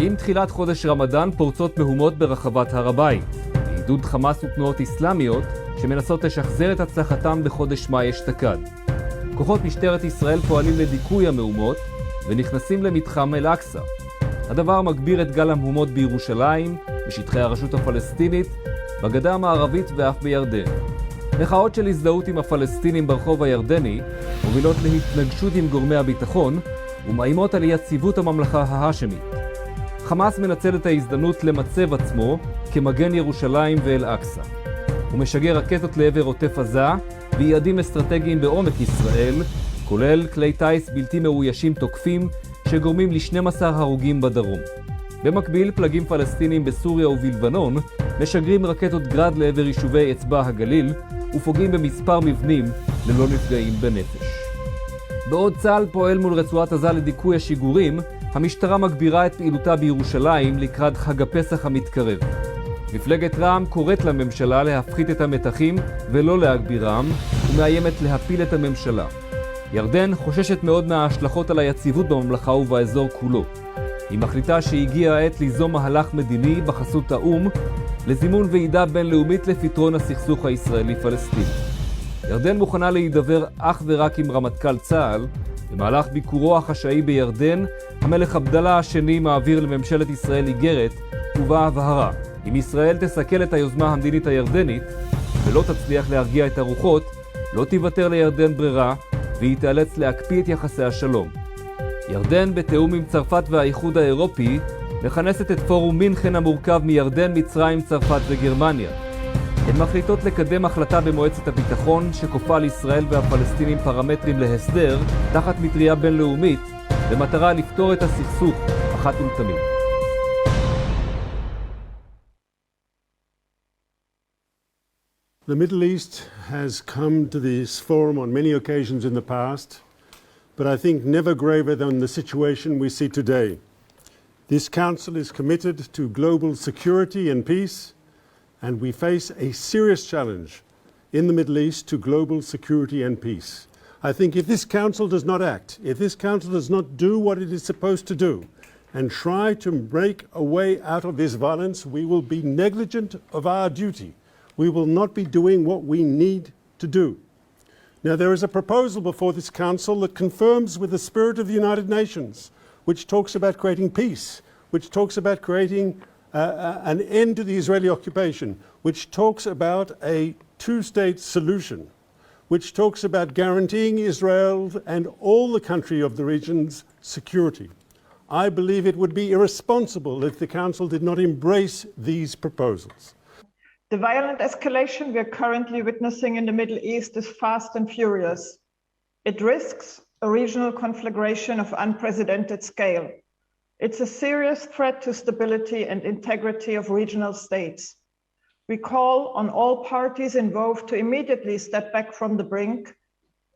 עם תחילת חודש רמדאן פורצות מהומות ברחבת הר הבית, בעידוד חמאס ותנועות אסלאמיות שמנסות לשחזר את הצלחתם בחודש מאי אשתקד. כוחות משטרת ישראל פועלים לדיכוי המהומות ונכנסים למתחם אל-אקצא. הדבר מגביר את גל המהומות בירושלים, בשטחי הרשות הפלסטינית, בגדה המערבית ואף בירדן. מחאות של הזדהות עם הפלסטינים ברחוב הירדני מובילות להתנגשות עם גורמי הביטחון ומאיימות על יציבות הממלכה ההאשמית. חמאס מנצל את ההזדמנות למצב עצמו כמגן ירושלים ואל-אקצא. הוא משגר רקטות לעבר עוטף עזה ויעדים אסטרטגיים בעומק ישראל, כולל כלי טייס בלתי מאוישים תוקפים שגורמים ל-12 הרוגים בדרום. במקביל, פלגים פלסטינים בסוריה ובלבנון משגרים רקטות גרד לעבר יישובי אצבע הגליל ופוגעים במספר מבנים ללא נפגעים בנפש. בעוד צה"ל פועל מול רצועת עזה לדיכוי השיגורים, המשטרה מגבירה את פעילותה בירושלים לקראת חג הפסח המתקרב. מפלגת רע"מ קוראת לממשלה להפחית את המתחים ולא להגבירם, ומאיימת להפיל את הממשלה. ירדן חוששת מאוד מההשלכות על היציבות בממלכה ובאזור כולו. היא מחליטה שהגיעה העת ליזום מהלך מדיני בחסות האו"ם לזימון ועידה בינלאומית לפתרון הסכסוך הישראלי-פלסטיני. ירדן מוכנה להידבר אך ורק עם רמטכ"ל צה"ל. במהלך ביקורו החשאי בירדן, המלך עבדאללה השני מעביר לממשלת ישראל איגרת ובה הבהרה: אם ישראל תסכל את היוזמה המדינית הירדנית ולא תצליח להרגיע את הרוחות, לא תיוותר לירדן ברירה והיא תיאלץ להקפיא את יחסי השלום. ירדן, בתיאום עם צרפת והאיחוד האירופי, מכנסת את פורום מינכן המורכב מירדן, מצרים, צרפת וגרמניה. הן מחליטות לקדם החלטה במועצת הביטחון שכופה על ישראל והפלסטינים פרמטרים להסדר תחת מטריה בינלאומית במטרה לפתור את הסכסוך אחת ולתמיד. The Middle East has come to this forum on many occasions in the past, but I think never graver than the situation we see today. This Council is committed to global security and peace, and we face a serious challenge in the Middle East to global security and peace. I think if this Council does not act, if this Council does not do what it is supposed to do, and try to break a way out of this violence, we will be negligent of our duty. We will not be doing what we need to do. Now, there is a proposal before this Council that confirms with the spirit of the United Nations, which talks about creating peace, which talks about creating an end to the Israeli occupation, which talks about a two-state solution, which talks about guaranteeing Israel and all the country of the region's security. I believe it would be irresponsible if the Council did not embrace these proposals. The violent escalation we are currently witnessing in the Middle East is fast and furious. It risks a regional conflagration of unprecedented scale. It's a serious threat to stability and integrity of regional states. We call on all parties involved to immediately step back from the brink.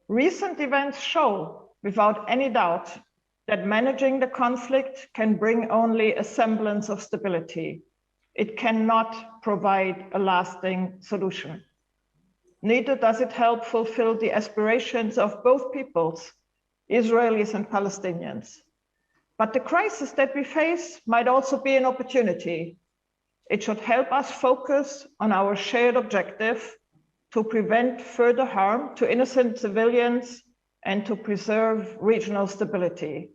Recent events show, without any doubt, that managing the conflict can bring only a semblance of stability. It cannot provide a lasting solution. Neither does it help fulfill the aspirations of both peoples, Israelis and Palestinians. But the crisis that we face might also be an opportunity. It should help us focus on our shared objective to prevent further harm to innocent civilians and to preserve regional stability.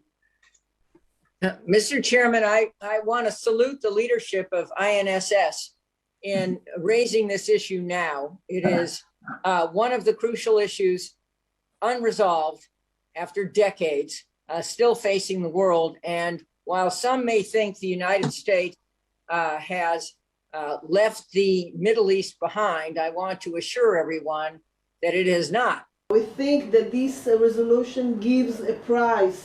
Mr. Chairman, I want to salute the leadership of INSS in raising this issue now. It is one of the crucial issues unresolved after decades, still facing the world. And while some may think the United States has left the Middle East behind, I want to assure everyone that it has not. We think that this resolution gives a prize,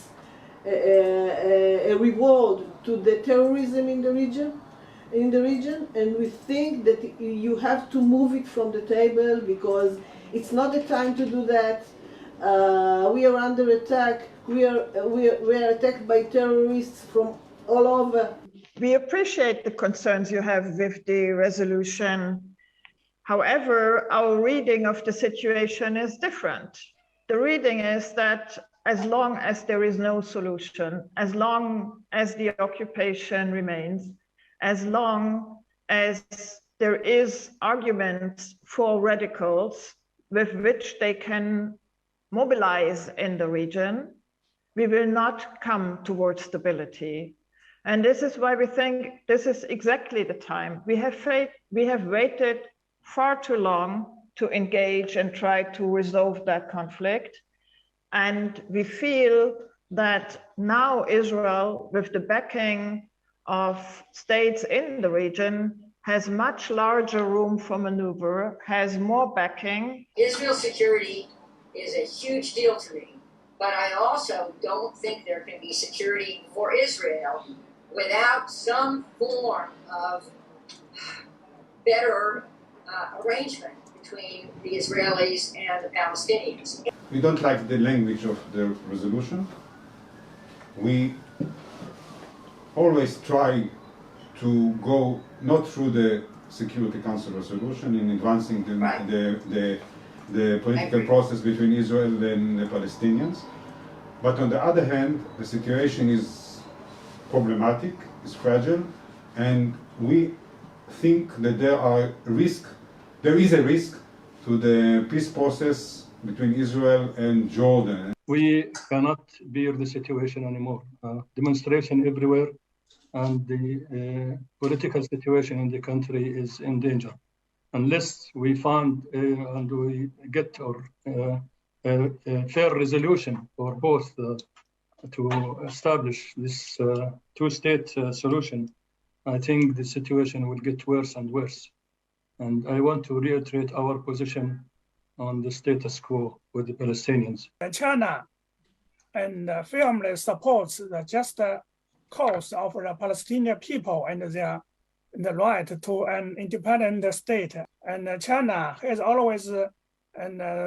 a reward to the terrorism in the region, and we think that you have to move it from the table because it's not the time to do that. We are under attack. We are attacked by terrorists from all over. We appreciate the concerns you have with the resolution. However, our reading of the situation is different. The reading is that as long as there is no solution, as long as the occupation remains, as long as there is arguments for radicals with which they can mobilize in the region, we will not come towards stability. And this is why we think this is exactly the time. We have waited far too long to engage and try to resolve that conflict. And we feel that now Israel, with the backing of states in the region, has much larger room for maneuver, has more backing. Israel's security is a huge deal to me, but I also don't think there can be security for Israel without some form of better arrangement between the Israelis and the Palestinians. We don't like the language of the resolution. We always try to go not through the Security Council resolution in advancing the political process between Israel and the Palestinians. But on the other hand, the situation is problematic, is fragile, and we think that there is a risk to the peace process between Israel and Jordan. We cannot bear the situation anymore. Demonstration everywhere, and the political situation in the country is in danger. Unless we find and we get a fair resolution for both to establish this two-state solution, I think the situation will get worse and worse. And I want to reiterate our position on the status quo with the Palestinians. China and firmly supports the just cause of the Palestinian people and the right to an independent state. And China has always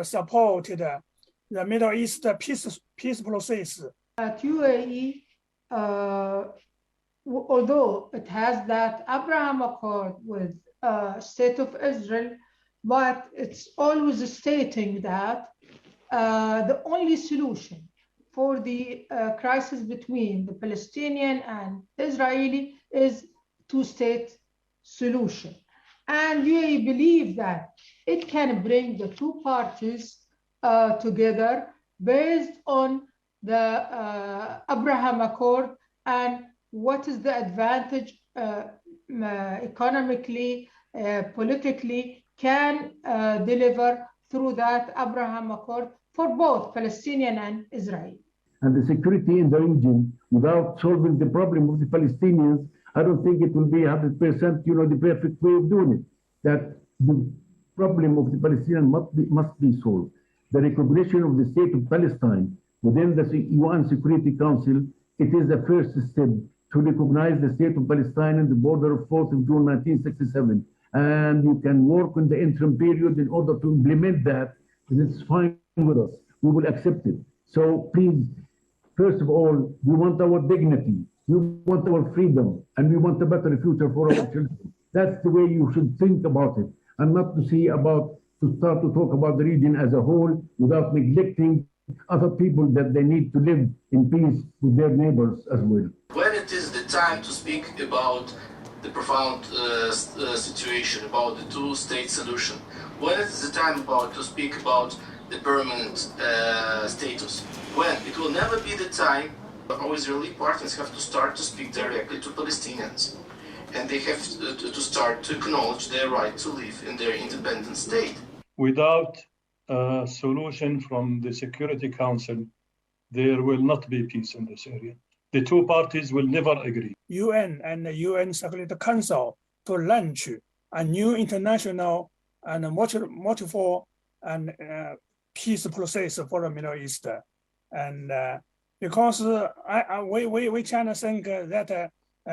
supported the Middle East peace process. At UAE, although it has that Abraham Accord with State of Israel, but it's always stating that the only solution for the crisis between the Palestinian and Israeli is two-state solution. And UAE believes that it can bring the two parties together based on the Abraham Accord and what is the advantage economically, politically can deliver through that Abraham Accord for both Palestinian and Israel. And the security in the region, without solving the problem of the Palestinians, I don't think it will be 100%, the perfect way of doing it. That the problem of the Palestinians must be solved. The recognition of the state of Palestine within the UN Security Council, it is the first step to recognize the state of Palestine and the border of 4th of June 1967. And you can work in the interim period in order to implement that, and it's fine with us. We will accept it. So please, first of all, we want our dignity, we want our freedom, and we want a better future for our children. That's the way you should think about it, and not to start to talk about the region as a whole without neglecting other people that they need to live in peace with their neighbors as well. When it is the time to speak about the profound situation, about the two-state solution, when it is the time to speak about the permanent status, when it will never be the time. Our Israeli partners have to start to speak directly to Palestinians, and they have to start to acknowledge their right to live in their independent state. Without a solution from the Security Council, there will not be peace in this area. The two parties will never agree. UN and the UN Security Council to launch a new international and multiple and peace process for the Middle East. And because we China think that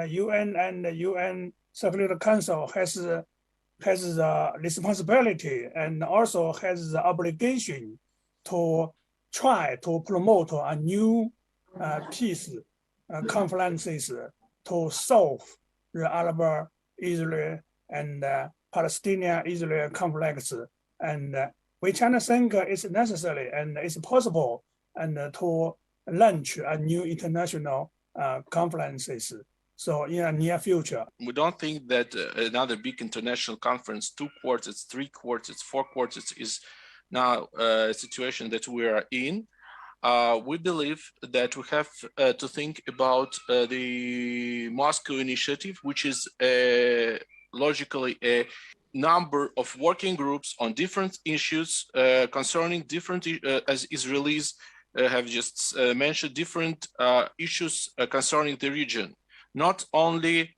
UN and the UN Security Council has the responsibility and also has the obligation to try to promote a new peace conferences to solve the Arab-Israel and Palestinian-Israel conflicts. And we China think it's necessary and it's possible and to launch a new international conferences. So in the near future. We don't think that another big international conference, 2 quartets, 3 quartets, 4 quartets is now a situation that we are in. We believe that we have to think about the Moscow Initiative, which is logically a number of working groups on different issues concerning different, as Israelis have just mentioned, different issues concerning the region. Not only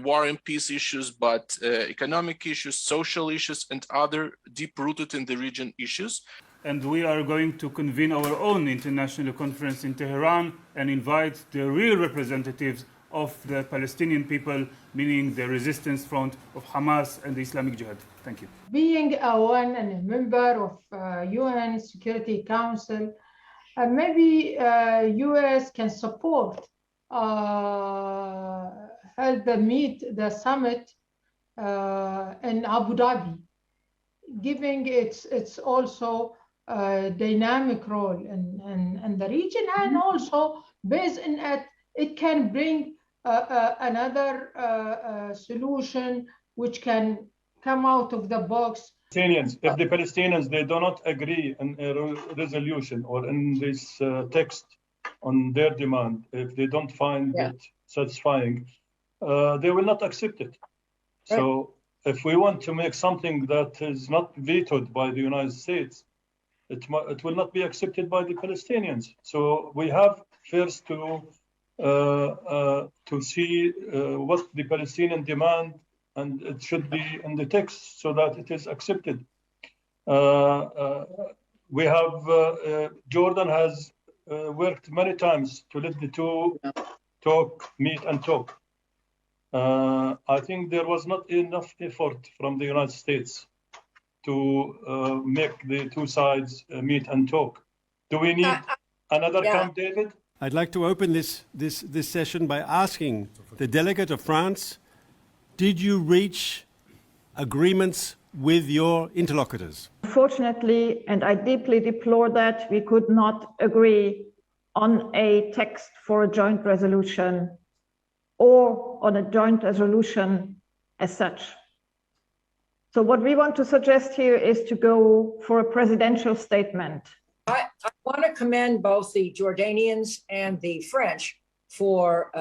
war and peace issues, but economic issues, social issues, and other deep-rooted in the region issues. And we are going to convene our own international conference in Tehran and invite the real representatives of the Palestinian people, meaning the resistance front of Hamas and the Islamic Jihad. Thank you. Being one and a member of UN Security Council, maybe US can support, help meet the summit in Abu Dhabi, giving its also dynamic role in the region, and also based on it can bring another solution which can come out of the box. If the Palestinians, they do not agree on a resolution or in this text on their demand, if they don't find it satisfying, they will not accept it. Right. So if we want to make something that is not vetoed by the United States, it will not be accepted by the Palestinians. So we have first to see what the Palestinian demand, and it should be in the text so that it is accepted. We have, Jordan has worked many times to let the two meet and talk. I think there was not enough effort from the United States to make the two sides meet and talk. Do we need another Camp David? I'd like to open this session by asking the delegate of France, did you reach agreements with your interlocutors? Unfortunately, and I deeply deplore that, we could not agree on a text for a joint resolution or on a joint resolution as such. So what we want to suggest here is to go for a presidential statement. I want to commend both the Jordanians and the French for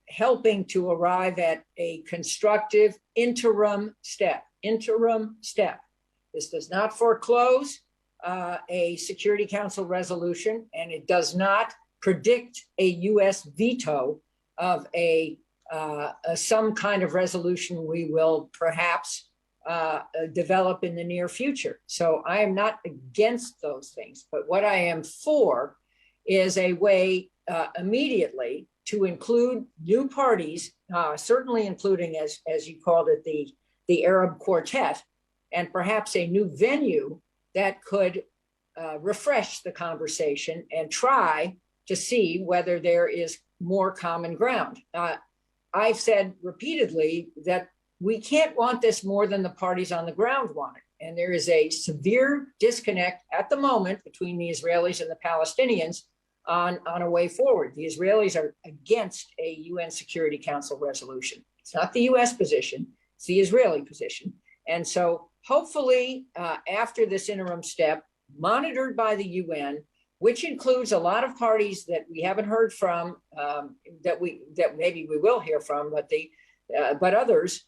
helping to arrive at a constructive interim step. This does not foreclose a Security Council resolution, and it does not predict a US veto of some kind of resolution we will perhaps develop in the near future. So I am not against those things, but what I am for is a way immediately to include new parties, certainly including, as you called it, the Arab Quartet, and perhaps a new venue that could refresh the conversation and try to see whether there is more common ground. I've said repeatedly that we can't want this more than the parties on the ground want it. And there is a severe disconnect at the moment between the Israelis and the Palestinians on a way forward. The Israelis are against a UN Security Council resolution. It's not the US position, it's the Israeli position. And so hopefully after this interim step, monitored by the UN, which includes a lot of parties that we haven't heard from, that maybe we will hear from, but others,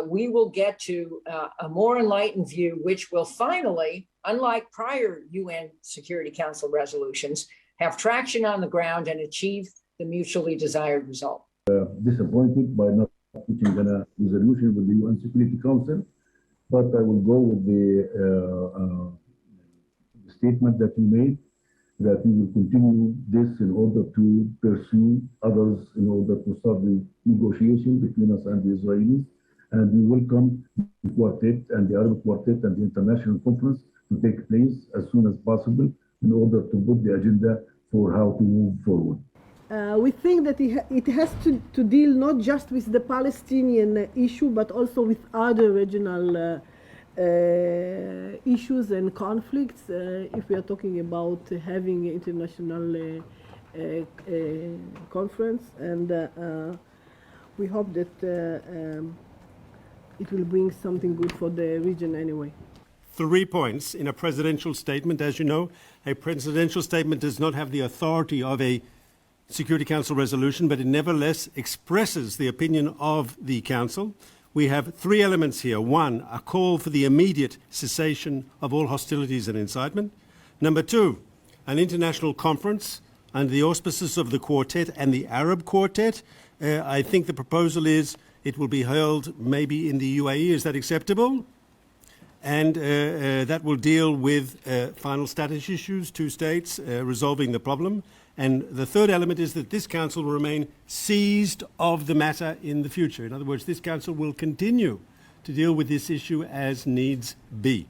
we will get to a more enlightened view, which will finally, unlike prior UN Security Council resolutions, have traction on the ground and achieve the mutually desired result. Disappointed by not reaching a resolution with the UN Security Council, but I will go with the statement that you made, that we will continue this in order to pursue others, in order to start the negotiation between us and the Israelis. And we welcome the quartet and the Arab Quartet and the international conference to take place as soon as possible in order to put the agenda for how to move forward. We think that it has to deal not just with the Palestinian issue, but also with other regional issues and conflicts if we are talking about having an international conference, and we hope that it will bring something good for the region anyway. 3 points in a presidential statement. As you know, a presidential statement does not have the authority of a Security Council resolution, but it nevertheless expresses the opinion of the Council. We have 3 elements here. 1, a call for the immediate cessation of all hostilities and incitement. Number 2, an international conference under the auspices of the Quartet and the Arab Quartet. I think the proposal is it will be held maybe in the UAE. Is that acceptable? And that will deal with final status issues, 2 states, resolving the problem. And the third element is that this council will remain seized of the matter in the future. In other words, this council will continue to deal with this issue as needs be.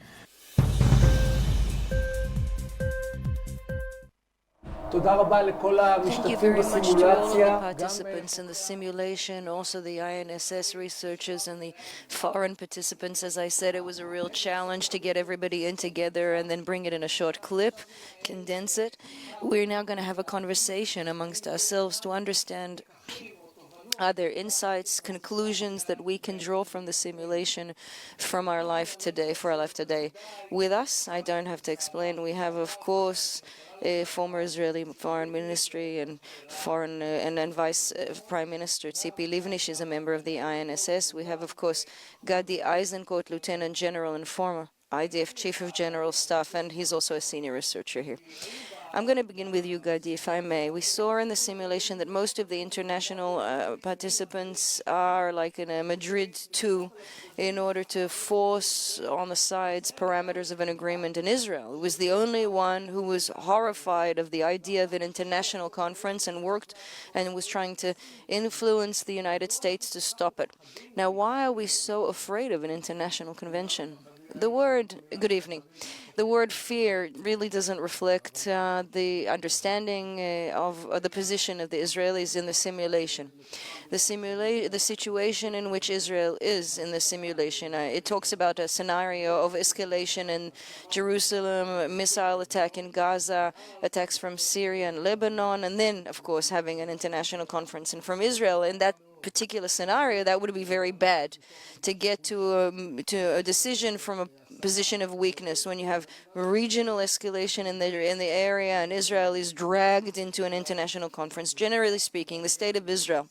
Thank you very much to all of the participants in the simulation, also the INSS researchers and the foreign participants. As I said, it was a real challenge to get everybody in together and then bring it in a short clip, condense it. We're now going to have a conversation amongst ourselves to understand are there insights, conclusions that we can draw from the simulation from our life today, for our life today. With us, I don't have to explain, we have, of course, former Israeli Foreign Ministry and Vice Prime Minister Tzipi Livni. She's a member of the INSS. We have, of course, Gadi Eisenkot, Lieutenant General and former IDF Chief of General Staff, and he's also a senior researcher here. I'm going to begin with you, Gadi, if I may. We saw in the simulation that most of the international participants are like in a Madrid 2 in order to force on the sides parameters of an agreement in Israel. It was the only one who was horrified of the idea of an international conference and worked and was trying to influence the United States to stop it. Now, why are we so afraid of an international convention? Good evening. The word fear really doesn't reflect the understanding of the position of the Israelis in the simulation. The situation in which Israel is in the simulation, it talks about a scenario of escalation in Jerusalem, missile attack in Gaza, attacks from Syria and Lebanon, and then, of course, having an international conference. And from Israel, in that particular scenario, that would be very bad to get to a decision from a position of weakness when you have regional escalation in the area and Israel is dragged into an international conference. Generally speaking, the state of Israel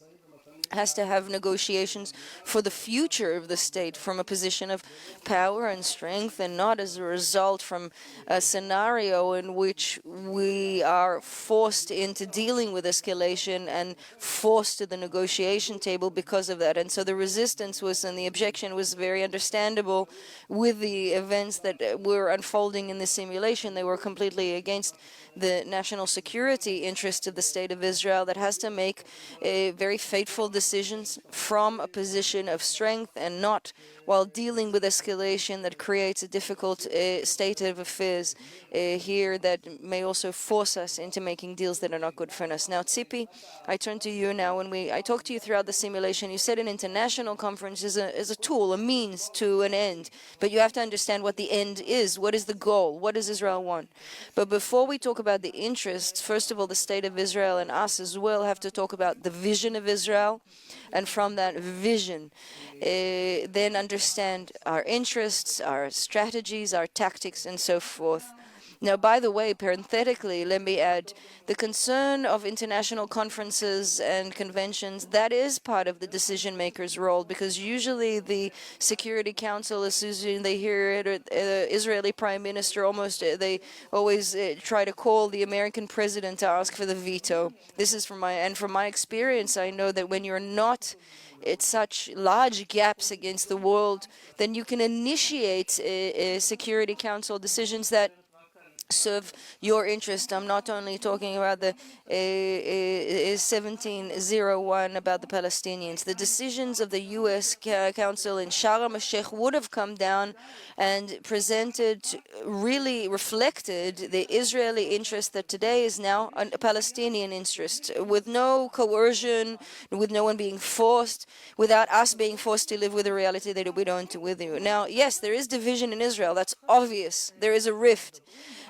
has to have negotiations for the future of the state from a position of power and strength, and not as a result from a scenario in which we are forced into dealing with escalation and forced to the negotiation table because of that. And so the resistance was, and the objection was very understandable with the events that were unfolding in the simulation. They were completely against the national security interest of the state of Israel that has to make very fateful decisions from a position of strength and not while dealing with escalation that creates a difficult state of affairs here that may also force us into making deals that are not good for us. Now, Tzipi, I turn to you now. When I talked to you throughout the simulation, you said an international conference is a tool, a means to an end. But you have to understand what the end is. What is the goal? What does Israel want? But before we talk about the interests, first of all, the state of Israel and us as well have to talk about the vision of Israel. And from that vision, then understand our interests, our strategies, our tactics, and so forth. Now, by the way, parenthetically, let me add, the concern of international conferences and conventions, that is part of the decision maker's role, because usually the Security Council, as soon as they hear it, or Israeli Prime Minister, they always try to call the American president to ask for the veto. This is from my experience, I know that when you're not at such large gaps against the world, then you can initiate Security Council decisions that serve your interest. I'm not only talking about the 1701 about the Palestinians. The decisions of the U.S. Council in Sharm el-Sheikh would have come down and presented, really reflected the Israeli interest that today is now a Palestinian interest, with no coercion, with no one being forced, without us being forced to live with the reality that we don't with you. Now, yes, there is division in Israel. That's obvious. There is a rift.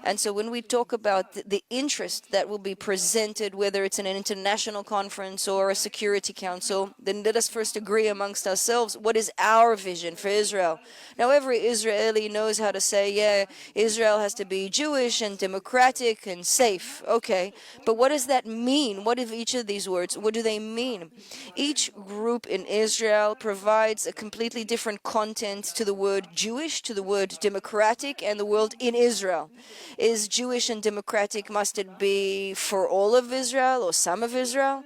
And so when we talk about the interest that will be presented, whether it's in an international conference or a Security Council, then let us first agree amongst ourselves, what is our vision for Israel? Now, every Israeli knows how to say, yeah, Israel has to be Jewish and democratic and safe. Okay, but what does that mean? What of each of these words, what do they mean? Each group in Israel provides a completely different content to the word Jewish, to the word democratic, and the word in Israel. Is Jewish and democratic, must it be for all of Israel or some of Israel?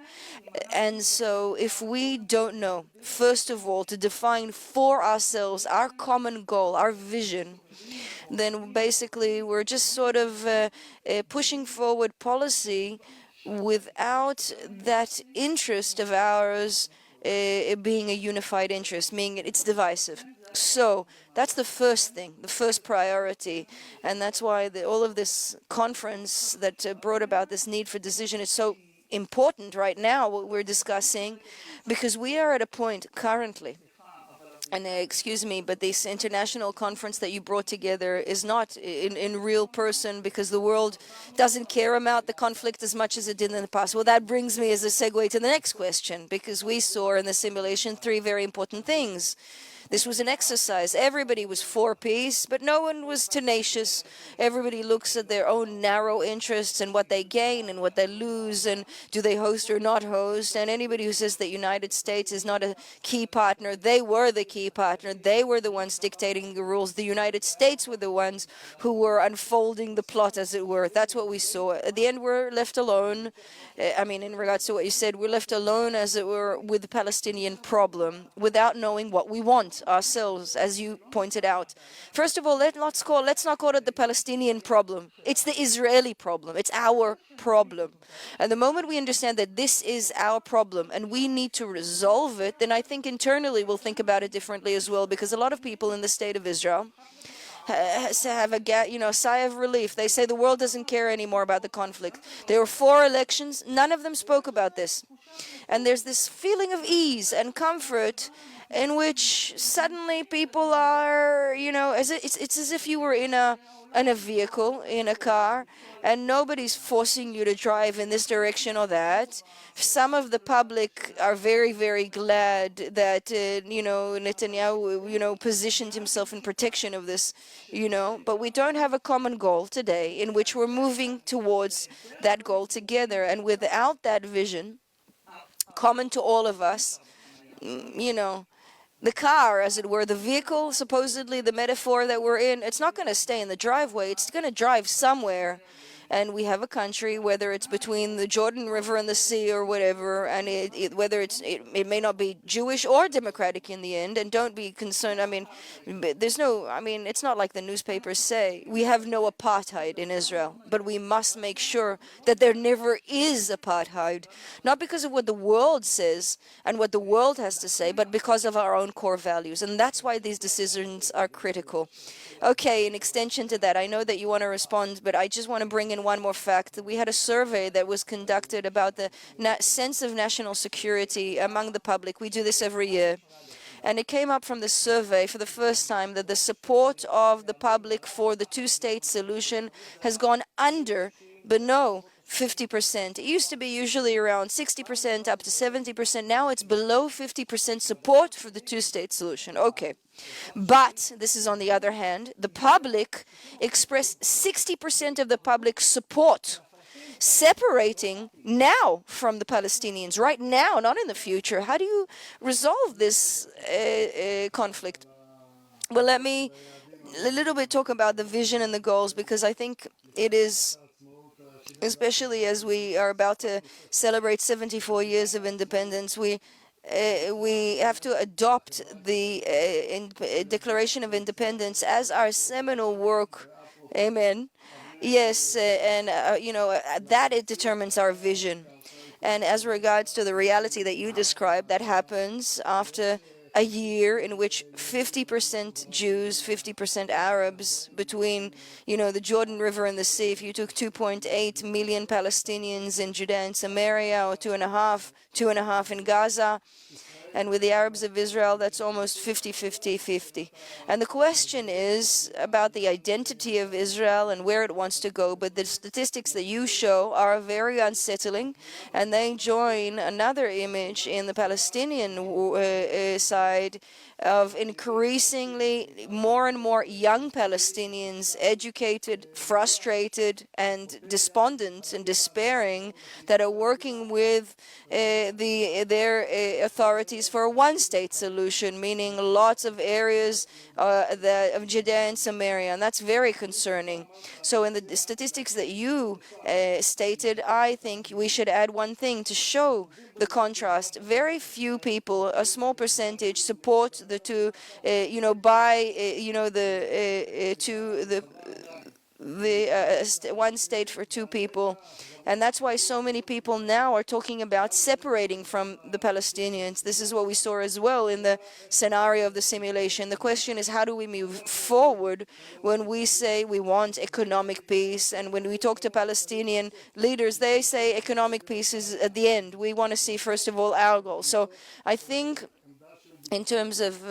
And so if we don't know, first of all, to define for ourselves our common goal, our vision, then basically we're just sort of pushing forward policy without that interest of ours being a unified interest, meaning it's divisive. So that's the first thing, the first priority, and that's why all of this conference that brought about this need for decision is so important right now, what we're discussing, because we are at a point currently, and excuse me, but this international conference that you brought together is not in real person, because the world doesn't care about the conflict as much as it did in the past. Well, that brings me as a segue to the next question, because we saw in the simulation three very important things. This was an exercise. Everybody was for peace, but no one was tenacious. Everybody looks at their own narrow interests and what they gain and what they lose, and do they host or not host. And anybody who says that United States is not a key partner, they were the key partner. They were the ones dictating the rules. The United States were the ones who were unfolding the plot, as it were. That's what we saw. At the end, we're left alone. I mean, in regards to what you said, we're left alone, as it were, with the Palestinian problem, without knowing what we want ourselves, as you pointed out. First of all, let's not call it the Palestinian problem. It's the Israeli problem. It's our problem. And the moment we understand that this is our problem and we need to resolve it, then I think internally we'll think about it differently as well, because a lot of people in the state of Israel have a sigh of relief. They say the world doesn't care anymore about the conflict. There were 4 elections. None of them spoke about this. And there's this feeling of ease and comfort in which suddenly people are, it's as if you were in a vehicle, in a car, and nobody's forcing you to drive in this direction or that. Some of the public are very, very glad that, Netanyahu, positioned himself in protection of this, but we don't have a common goal today in which we're moving towards that goal together. And without that vision, common to all of us, the car, as it were, the vehicle, supposedly the metaphor that we're in, it's not going to stay in the driveway. It's going to drive somewhere. And we have a country, whether it's between the Jordan River and the sea or whatever, and whether it may not be Jewish or democratic in the end, and don't be concerned. It's not like the newspapers say. We have no apartheid in Israel, but we must make sure that there never is apartheid, not because of what the world says and what the world has to say, but because of our own core values. And that's why these decisions are critical. Okay, in extension to that, I know that you want to respond, but I just want to bring in one more fact. We had a survey that was conducted about the sense of national security among the public. We do this every year. And it came up from the survey for the first time that the support of the public for the two-state solution has gone under, but no, 50%. It used to be usually around 60% up to 70%. Now it's below 50% support for the two-state solution. Okay. But this is on the other hand, the public expressed 60% of the public support, separating now from the Palestinians, right now, not in the future. How do you resolve this conflict? Well, let me a little bit talk about the vision and the goals, because I think it is, especially as we are about to celebrate 74 years of independence, we have to adopt the Declaration of Independence as our seminal work, amen, Yes, that it determines our vision. And as regards to the reality that you described, that happens after a year in which 50% Jews, 50% Arabs between, the Jordan River and the sea. If you took 2.8 million Palestinians in Judea and Samaria, or two and a half in Gaza, and with the Arabs of Israel, that's almost 50-50-50. And the question is about the identity of Israel and where it wants to go. But the statistics that you show are very unsettling, and they join another image in the Palestinian side of increasingly more and more young Palestinians, educated, frustrated, and despondent and despairing, that are working with their authorities for a one-state solution, meaning lots of areas of Judea and Samaria, and that's very concerning. So in the statistics that you stated, I think we should add one thing to show the contrast. Very few people, a small percentage, support the two, one state for two people. And that's why so many people now are talking about separating from the Palestinians. This is what we saw as well in the scenario of the simulation. The question is, how do we move forward when we say we want economic peace? And when we talk to Palestinian leaders, they say economic peace is at the end. We want to see, first of all, our goal. So I think in terms of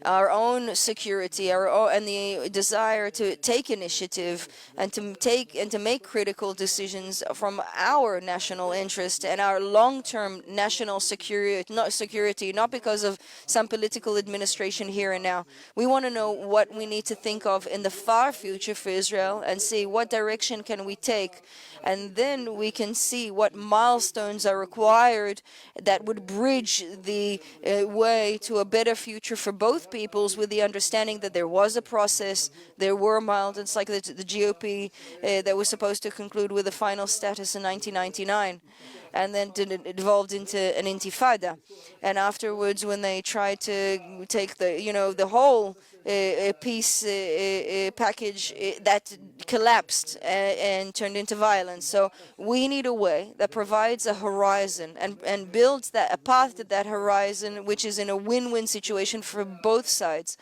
our own security, and the desire to take initiative and to make critical decisions from our national interest and our long-term national security, not because of some political administration here and now. We want to know what we need to think of in the far future for Israel and see what direction can we take. And then we can see what milestones are required that would bridge the way to a better future for both peoples, with the understanding that there was a process, there were milestones like the GOP that was supposed to conclude with a final status in 1999. And then it evolved into an intifada. And afterwards, when they tried to take the whole peace package, that collapsed and turned into violence. So we need a way that provides a horizon and builds a path to that horizon, which is in a win-win situation for both sides,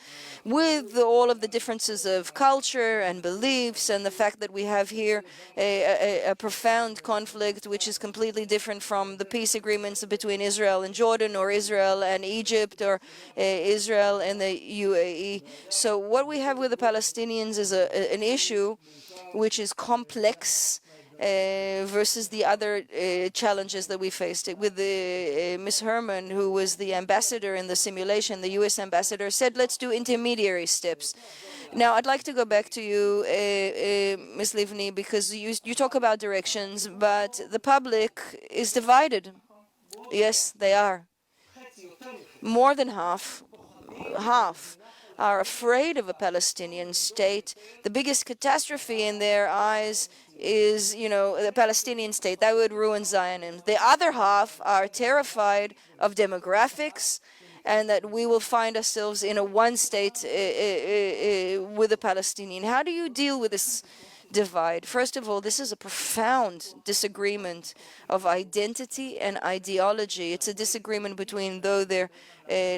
with all of the differences of culture and beliefs, and the fact that we have here a profound conflict which is completely different from the peace agreements between Israel and Jordan, or Israel and Egypt, or Israel and the UAE. So what we have with the Palestinians is an issue which is complex versus the other challenges that we faced. With Ms. Herman, who was the ambassador in the simulation, the U.S. ambassador, said, let's do intermediary steps. Now, I'd like to go back to you, Ms. Livni, because you talk about directions, but the public is divided. Yes, they are. More than half are afraid of a Palestinian state. The biggest catastrophe in their eyes is, the Palestinian state. That would ruin Zionism. The other half are terrified of demographics, and that we will find ourselves in a one state with a Palestinian. How do you deal with this divide? First of all, this is a profound disagreement of identity and ideology. It's a disagreement between, though their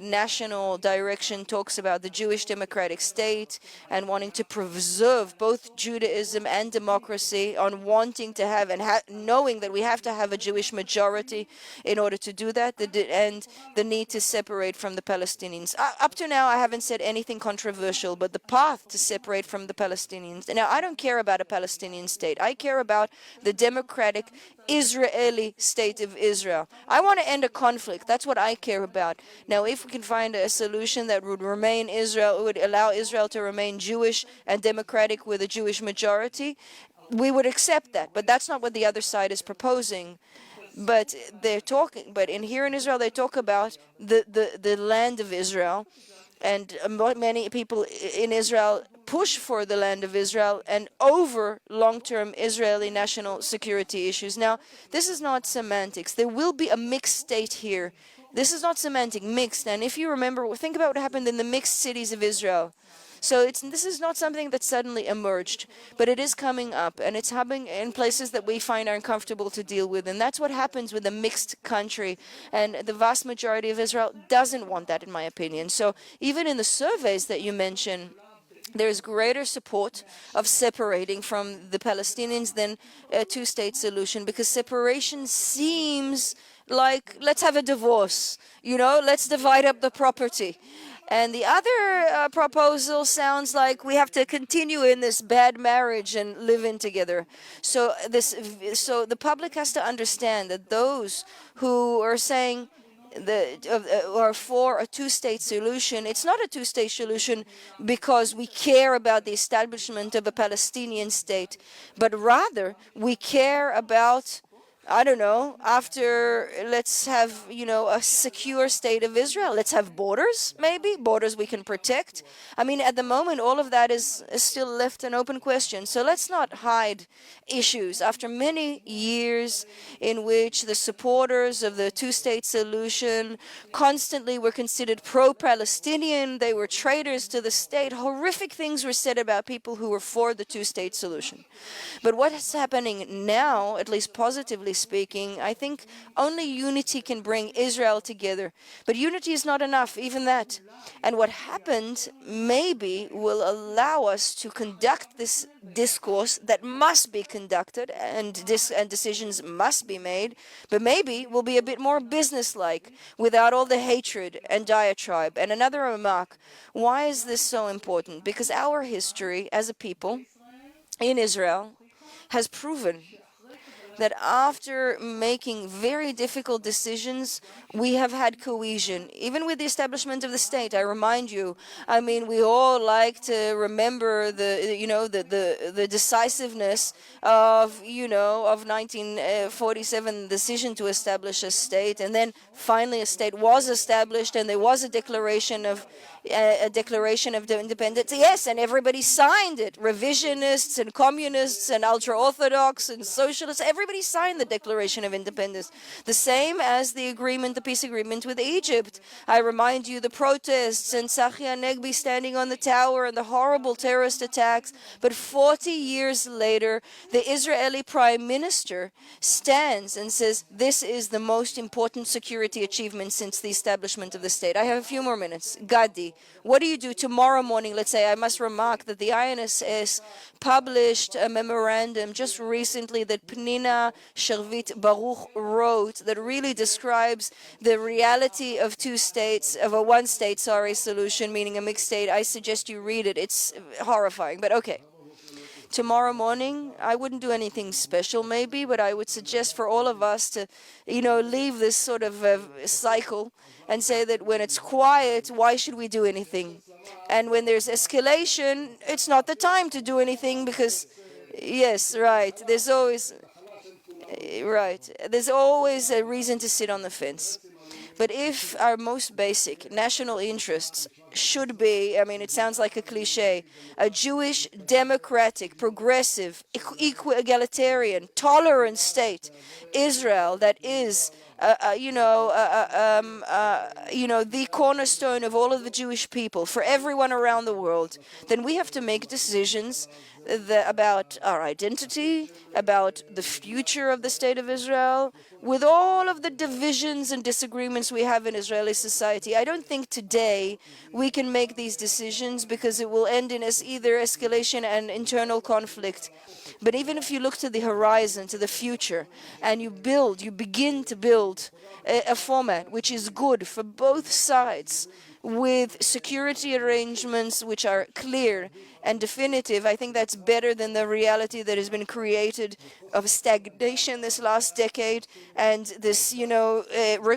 national direction talks about the Jewish democratic state and wanting to preserve both Judaism and democracy, on wanting to have and knowing that we have to have a Jewish majority in order to do that, and the need to separate from the Palestinians. Up to now, I haven't said anything controversial, but the path to separate from the Palestinians. Now, I don't care about a Palestinian state. I care about the democratic Israeli state of Israel. I want to end a conflict. That's what I care about. Now, if we can find a solution that would remain Israel, would allow Israel to remain Jewish and democratic with a Jewish majority, we would accept that. But that's not what the other side is proposing. But here in Israel, they talk about the land of Israel, and many people in Israel push for the land of Israel and over long-term Israeli national security issues. Now, this is not semantics. There will be a mixed state here. This is not semantic, mixed. And if you remember, think about what happened in the mixed cities of Israel. So this is not something that suddenly emerged, but it is coming up, and it's happening in places that we find uncomfortable to deal with. And that's what happens with a mixed country. And the vast majority of Israel doesn't want that, in my opinion. So even in the surveys that you mentioned, there's greater support of separating from the Palestinians than a two-state solution, because separation seems like, let's have a divorce, let's divide up the property. And the other proposal sounds like we have to continue in this bad marriage and live in together. So the public has to understand that those who are saying or for a two-state solution, it's not a two-state solution because we care about the establishment of a Palestinian state, but rather we care about, I don't know, after let's have, a secure state of Israel. Let's have borders, maybe, borders we can protect. I mean, at the moment, all of that is still left an open question. So let's not hide issues. After many years in which the supporters of the two-state solution constantly were considered pro-Palestinian, they were traitors to the state, horrific things were said about people who were for the two-state solution. But what is happening now, at least positively speaking, I think only unity can bring Israel together. But unity is not enough, even that. And what happened maybe will allow us to conduct this discourse that must be conducted, and decisions must be made, but maybe will be a bit more businesslike without all the hatred and diatribe. And another remark, why is this so important? Because our history as a people in Israel has proven that after making very difficult decisions, we have had cohesion, even with the establishment of the state. I remind you, I mean, we all like to remember the decisiveness of 1947 decision to establish a state, and then finally a state was established, and there was a declaration of independence. Yes, and everybody signed it. Revisionists and communists and ultra-Orthodox and socialists, everybody signed the Declaration of Independence. The same as the peace agreement with Egypt. I remind you the protests and Tzachi Negbi standing on the tower and the horrible terrorist attacks. But 40 years later, the Israeli Prime Minister stands and says, this is the most important security achievement since the establishment of the state. I have a few more minutes. Gadi, what do you do tomorrow morning? Let's say, I must remark that the INSS published a memorandum just recently that Pnina Shervit Baruch wrote that really describes the reality of a one-state solution, meaning a mixed state. I suggest you read it. It's horrifying, but okay. Tomorrow morning, I wouldn't do anything special maybe, but I would suggest for all of us to, leave this sort of cycle and say that when it's quiet, why should we do anything? And when there's escalation, it's not the time to do anything because, yes, right, there's always a reason to sit on the fence. But if our most basic national interests should be, I mean, it sounds like a cliche, a Jewish, democratic, progressive, egalitarian, tolerant state, Israel that is the cornerstone of all of the Jewish people for everyone around the world, then we have to make decisions about our identity, about the future of the state of Israel, with all of the divisions and disagreements we have in Israeli society. I don't think today we can make these decisions because it will end in either escalation and internal conflict. But even if you look to the horizon, to the future, and you begin to build a format which is good for both sides, with security arrangements which are clear and definitive, I think that's better than the reality that has been created of stagnation this last decade and this,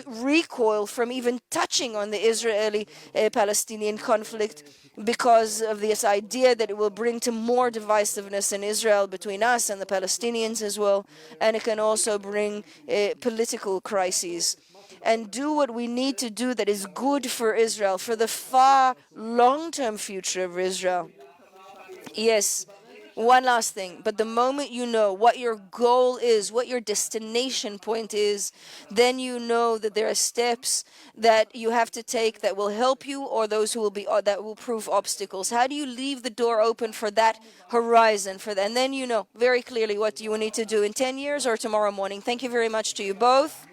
recoil from even touching on the Israeli-Palestinian conflict because of this idea that it will bring to more divisiveness in Israel between us and the Palestinians as well, and it can also bring political crises. And do what we need to do that is good for Israel, for the far long-term future of Israel. Yes, One last thing, but the moment you know what your goal is, what your destination point is, then you know that there are steps that you have to take that will help you, or those who will be that will prove obstacles. How do you leave the door open for that horizon, for that? And then you know very clearly what you will need to do in 10 years or tomorrow morning. Thank you very much to you both.